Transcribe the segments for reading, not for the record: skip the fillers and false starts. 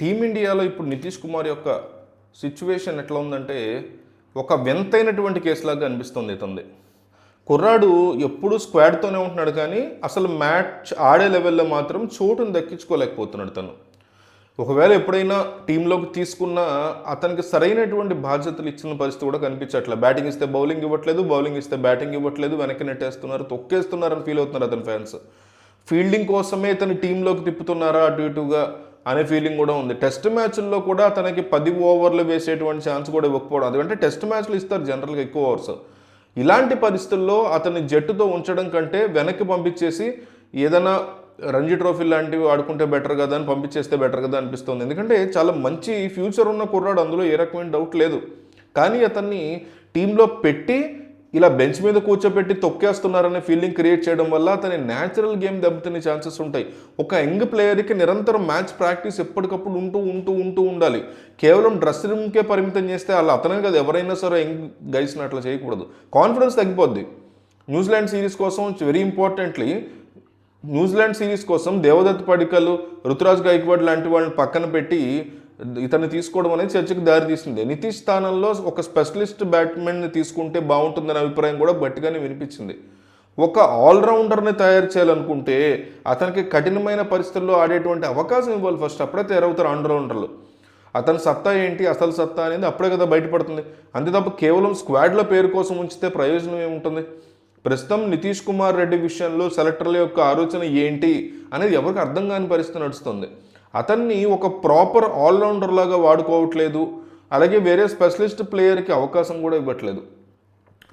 టీమిండియాలో ఇప్పుడు నితీష్ కుమార్ యొక్క సిచ్యువేషన్ ఎట్లా ఉందంటే ఒక వింతైనటువంటి కేసులాగా అనిపిస్తుంది ఇతంది. కుర్రాడు ఎప్పుడు స్క్వాడ్తోనే ఉంటున్నాడు కానీ అసలు మ్యాచ్ ఆడే లెవెల్లో మాత్రం చోటును దక్కించుకోలేకపోతున్నాడు తను. ఒకవేళ ఎప్పుడైనా టీంలోకి తీసుకున్నా అతనికి సరైనటువంటి బాధ్యతలు ఇచ్చిన పరిస్థితి కూడా కనిపించట్లేదు. బ్యాటింగ్ ఇస్తే బౌలింగ్ ఇవ్వట్లేదు, బౌలింగ్ ఇస్తే బ్యాటింగ్ ఇవ్వట్లేదు, వెనక్కి నెట్టేస్తున్నారు, తొక్కేస్తున్నారని ఫీల్ అవుతున్నారు అతని ఫ్యాన్స్. ఫీల్డింగ్ కోసమే తను టీంలోకి తిప్పుతున్నారా అటు ఇటుగా అనే ఫీలింగ్ కూడా ఉంది. టెస్ట్ మ్యాచ్ల్లో కూడా తనకి 10 ఓవర్లు వేసేటువంటి ఛాన్స్ కూడా ఇవ్వకపోవడం. అదంటే టెస్ట్ మ్యాచ్లు ఇస్తారు జనరల్గా ఎక్కువ ఓవర్స్. ఇలాంటి పరిస్థితుల్లో అతన్ని జట్టుతో ఉంచడం కంటే వెనక్కి పంపించేసి ఏదైనా రంజీ ట్రోఫీ లాంటివి ఆడుకుంటే బెటర్ కదా అని పంపించేస్తే బెటర్ కదా అనిపిస్తుంది. ఎందుకంటే చాలా మంచి ఫ్యూచర్ ఉన్న కుర్రాడు, అందులో ఏ రకమైన డౌట్ లేదు. కానీ అతన్ని టీంలో పెట్టి ఇలా బెంచ్ మీద కూర్చోబెట్టి తొక్కేస్తున్నారనే ఫీలింగ్ క్రియేట్ చేయడం వల్ల అతని న్యాచురల్ గేమ్ దెబ్బతినే ఛాన్సెస్ ఉంటాయి. ఒక యంగ్ ప్లేయర్కి నిరంతరం మ్యాచ్ ప్రాక్టీస్ ఎప్పటికప్పుడు ఉంటూ ఉండాలి. కేవలం డ్రెస్ రూమ్కే పరిమితం చేస్తే అలా అతనే కదా, ఎవరైనా సరే యంగ్ గైస్ని అట్లా చేయకూడదు. కాన్ఫిడెన్స్ తగ్గిపోద్ది. న్యూజిలాండ్ సిరీస్ కోసం వెరీ ఇంపార్టెంట్లీ న్యూజిలాండ్ సిరీస్ కోసం దేవదత్ పడికల్, రుతురాజ్ గైక్వాడ్ లాంటి వాళ్ళని పక్కన పెట్టి ఇతన్ని తీసుకోవడం అనేది చర్చకు దారితీసింది. నితీష్ స్థానంలో ఒక స్పెషలిస్ట్ బ్యాట్స్మెన్ని తీసుకుంటే బాగుంటుందనే అభిప్రాయం కూడా గట్టిగానే వినిపించింది. ఒక ఆల్రౌండర్ని తయారు చేయాలనుకుంటే అతనికి కఠినమైన పరిస్థితుల్లో ఆడేటువంటి అవకాశం ఇవ్వాలి ఫస్ట్. అప్పుడే తయారవుతారు ఆల్రౌండర్లు. అతని సత్తా ఏంటి, అసలు సత్తా అనేది అప్పుడే కదా బయటపడుతుంది. అంతే తప్ప కేవలం స్క్వాడ్లో పేరు కోసం ఉంచితే ప్రయోజనం ఏముంటుంది? ప్రస్తుతం నితీష్ కుమార్ రెడ్డి విషయంలో సెలెక్టర్ల యొక్క ఆలోచన ఏంటి అనేది ఎవరికి అర్థం కాని పరిస్థితి నడుస్తుంది. అతన్ని ఒక ప్రాపర్ ఆల్రౌండర్ లాగా వాడుకోవట్లేదు, అలాగే వేరే స్పెషలిస్ట్ ప్లేయర్కి అవకాశం కూడా ఇవ్వట్లేదు.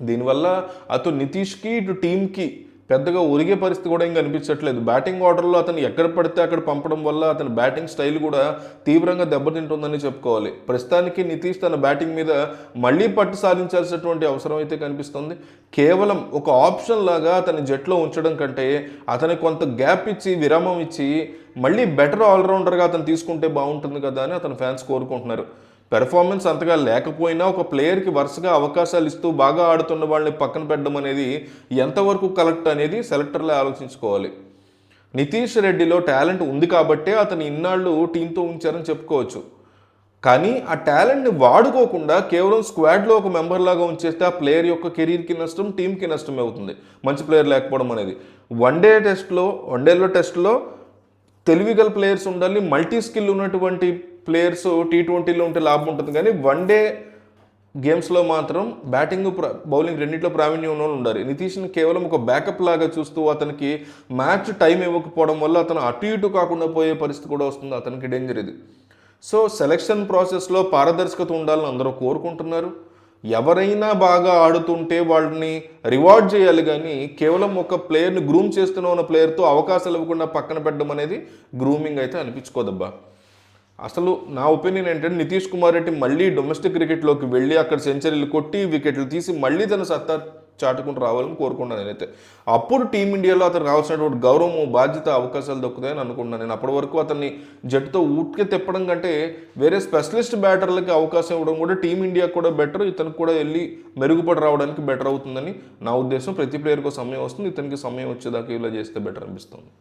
దీనివల్ల అటు నితీష్కి ఇటు టీంకి పెద్దగా ఒరిగే పరిస్థితి కూడా ఇంకా అనిపించట్లేదు. బ్యాటింగ్ ఆర్డర్లో అతను ఎక్కడ పడితే అక్కడ పంపడం వల్ల అతని బ్యాటింగ్ స్టైల్ కూడా తీవ్రంగా దెబ్బతింటుందని చెప్పుకోవాలి. ప్రస్తుతానికి నితీష్ తన బ్యాటింగ్ మీద మళ్ళీ పట్టు సాధించాల్సినటువంటి అవసరం అయితే కనిపిస్తుంది. కేవలం ఒక ఆప్షన్ లాగా అతని జట్లో ఉంచడం కంటే అతనికి కొంత గ్యాప్ ఇచ్చి విరామం ఇచ్చి మళ్ళీ బెటర్ ఆల్రౌండర్గా అతను తీసుకుంటే బాగుంటుంది కదా అని అతని ఫ్యాన్స్ కోరుకుంటున్నారు. పెర్ఫార్మెన్స్ అంతగా లేకపోయినా ఒక ప్లేయర్కి వరుసగా అవకాశాలు ఇస్తూ బాగా ఆడుతున్న వాళ్ళని పక్కన పెట్టడం అనేది ఎంతవరకు కరెక్ట్ అనేది సెలెక్టర్లే ఆలోచించుకోవాలి. నితీష్ రెడ్డిలో టాలెంట్ ఉంది కాబట్టే అతను ఇన్నాళ్ళు టీంతో ఉంచారని చెప్పుకోవచ్చు. కానీ ఆ టాలెంట్ని వాడుకోకుండా కేవలం స్క్వాడ్లో ఒక మెంబర్ లాగా ఉంచేస్తే ఆ ప్లేయర్ యొక్క కెరీర్కి నష్టం, టీంకి నష్టం అవుతుంది మంచి ప్లేయర్ లేకపోవడం అనేది. వన్డేలో టెస్ట్లో తెలివిగల ప్లేయర్స్ ఉండాలి, మల్టీ స్కిల్ ఉన్నటువంటి ప్లేయర్స్ T20లో ఉంటే లాభం ఉంటుంది. కానీ వన్డే గేమ్స్లో మాత్రం బ్యాటింగ్ బౌలింగ్ రెండింటిలో ప్రావీణ్యం ఉన్న వాళ్ళు ఉండాలి. నితీష్ని కేవలం ఒక బ్యాకప్ లాగా చూస్తూ అతనికి మ్యాచ్ టైం ఇవ్వకపోవడం వల్ల అతను అటు ఇటు కాకుండా పోయే పరిస్థితి కూడా వస్తుంది. అతనికి డేంజర్ ఇది. సో సెలక్షన్ ప్రాసెస్లో పారదర్శకత ఉండాలని అందరూ కోరుకుంటున్నారు. ఎవరైనా బాగా ఆడుతుంటే వాళ్ళని రివార్డ్ చేయాలి, కానీ కేవలం ఒక ప్లేయర్ని గ్రూమ్ చేస్తున్న ప్లేయర్తో అవకాశాలు ఇవ్వకుండా పక్కన పెట్టడం అనేది గ్రూమింగ్ అయితే అనిపించుకోదబ్బా. అసలు నా ఒపీనియన్ ఏంటంటే నితీష్ కుమార్ రెడ్డి మళ్ళీ డొమెస్టిక్ క్రికెట్లోకి వెళ్ళి అక్కడ సెంచరీలు కొట్టి వికెట్లు తీసి మళ్ళీ తన సత్తా చాటుకుని రావాలని కోరుకున్నాను నేనైతే. అప్పుడు టీమిండియాలో అతను రావాల్సినటువంటి గౌరవం, బాధ్యత, అవకాశాలు దొక్కుతాయని అనుకున్నాను నేను. అప్పటి వరకు అతన్ని జట్టుతో ఊటికే తిప్పడం కంటే వేరే స్పెషలిస్ట్ బ్యాటర్లకి అవకాశం ఇవ్వడం కూడా టీమిండియాకు కూడా బెటర్, ఇతనికి కూడా వెళ్ళి మెరుగుపడి రావడానికి బెటర్ అవుతుందని నా ఉద్దేశం. ప్రతి ప్లేయర్కు సమయం వస్తుంది, ఇతనికి సమయం వచ్చేదాకా ఇలా చేస్తే బెటర్ అనిపిస్తుంది.